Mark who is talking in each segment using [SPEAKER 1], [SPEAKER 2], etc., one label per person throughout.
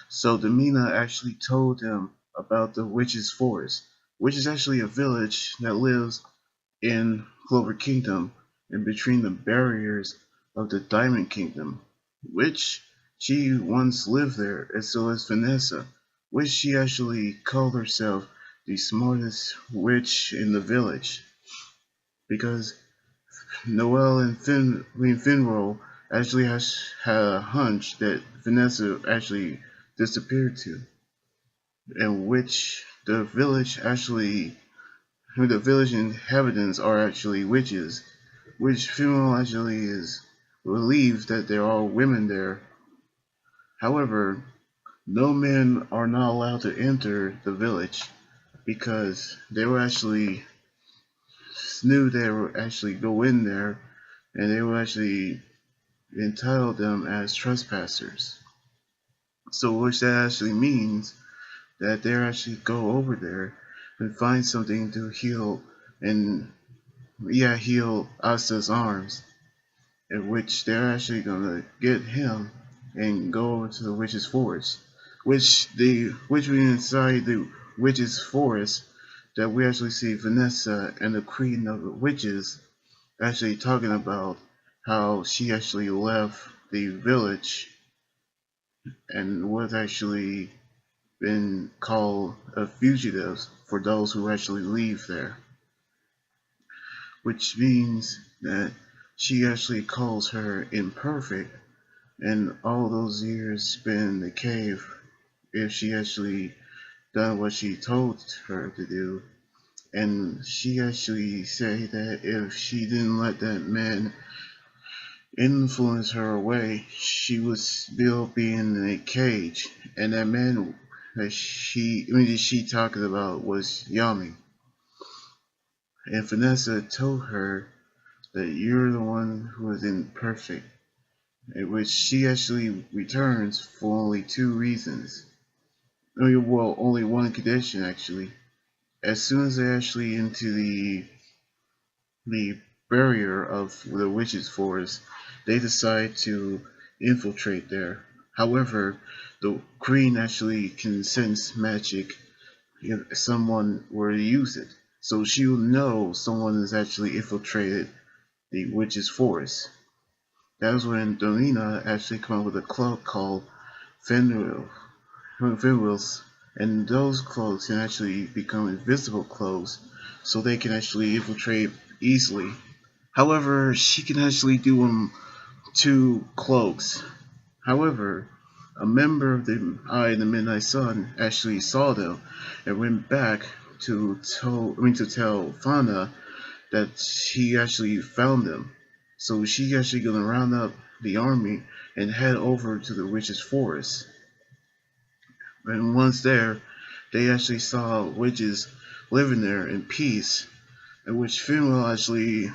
[SPEAKER 1] So Domina actually told him about the Witch's Forest, which is actually a village that lives in Clover Kingdom and between the barriers of the Diamond Kingdom, which she once lived there, and so is Vanessa, which she actually called herself the smartest witch in the village because Noelle and Finroll actually had a hunch that Vanessa actually disappeared to, and which the village inhabitants are actually witches, which Finroll actually is relieved that there are women there. However, no men are not allowed to enter the village because they were actually knew they would actually go in there and they would actually entitle them as trespassers. So which that actually means that they actually go over there and find something to heal and heal Asta's arms, in which they're actually gonna get him and go over to the witch's forest. Which we inside the witch's forest that we actually see Vanessa and the queen of the witches actually talking about how she actually left the village and was actually been called a fugitive for those who actually leave there, which means that she actually calls her imperfect and all those years spent in the cave if she actually done what she told her to do. And she actually said that if she didn't let that man influence her away, she would still be in a cage. And that man that she talked about was Yami. And Vanessa told her that you're the one who is imperfect, in which she actually returns for only two reasons. I mean, well, only one condition actually. As soon as they're actually into the barrier of the witches' forest, they decide to infiltrate there. However, the queen actually can sense magic if someone were to use it. So she will know someone has actually infiltrated the witch's forest. That was when Domina actually came up with a cloak called Fenwil's, and those cloaks can actually become invisible cloaks, so they can actually infiltrate easily. However, she can actually do them two cloaks. However, a member of the Eye of the Midnight Sun actually saw them and went back to tell Fauna that he actually found them. So she actually gonna round up the army and head over to the witch's forest. And once there, they actually saw witches living there in peace, in which Finwell actually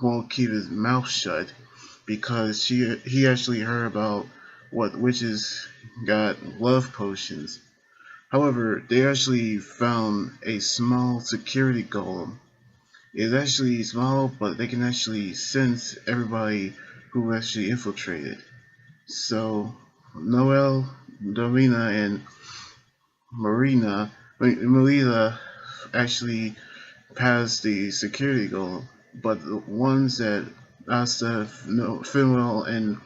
[SPEAKER 1] won't keep his mouth shut because he actually heard about what witches got love potions. However, they actually found a small security golem. It's actually small, but they can actually sense everybody who actually infiltrated. So Noel, Dorina, and Melina actually passed the security goal, but the ones that Asta, Finwell, and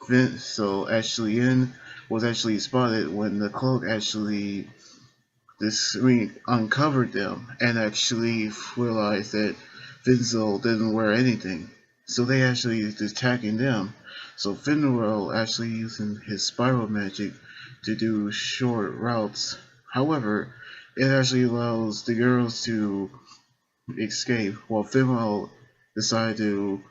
[SPEAKER 1] Vincel actually in was actually spotted when the cloak actually uncovered them and actually realized that Vincel didn't wear anything. So they actually attacking them. So Finwell actually using his spiral magic to do short routes. However, it actually allows the girls to escape while Finwell decided to,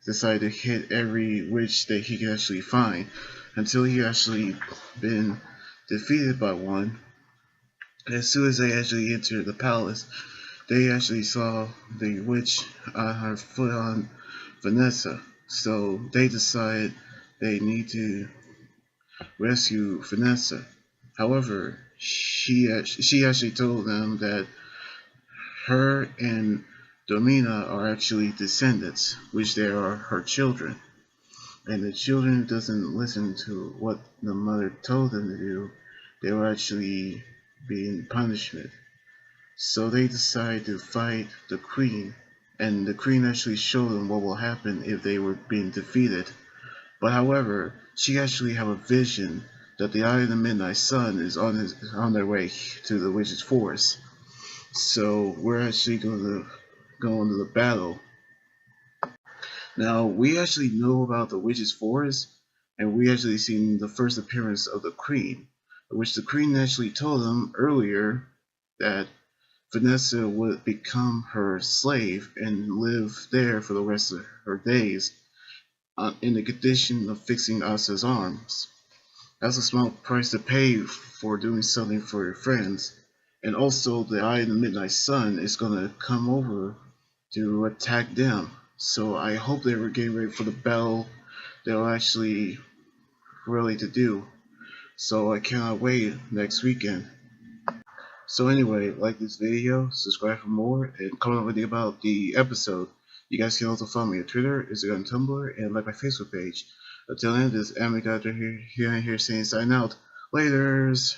[SPEAKER 1] decide to hit every witch that he can actually find until he actually been defeated by one. As soon as they actually entered the palace, they actually saw the witch on her foot on Vanessa. So they decided they need to rescue Vanessa. However, she actually told them that her and Domina are actually descendants, which they are her children. and the children doesn't listen to what the mother told them to do, they will actually be in punishment. So they decide to fight the queen, and the queen actually showed them what will happen if they were being defeated. But however, she actually have a vision that the Eye of the Midnight Sun is on their way to the witch's forest. So we're actually going to go into the battle. Now we actually know about the witch's forest, and we actually seen the first appearance of the queen, which the queen actually told them earlier that Vanessa would become her slave and live there for the rest of her days in the condition of fixing Asa's arms. That's a small price to pay for doing something for your friends. And also, the Eye of the Midnight Sun is gonna come over to attack them. So I hope they were getting ready for the battle they're actually ready to do. So I cannot wait next weekend. So anyway, like this video, subscribe for more, and comment with you about the episode. You guys can also follow me on Twitter, Instagram, Tumblr, and like my Facebook page. Until then, this is Anime Doctor here saying sign out. Laters!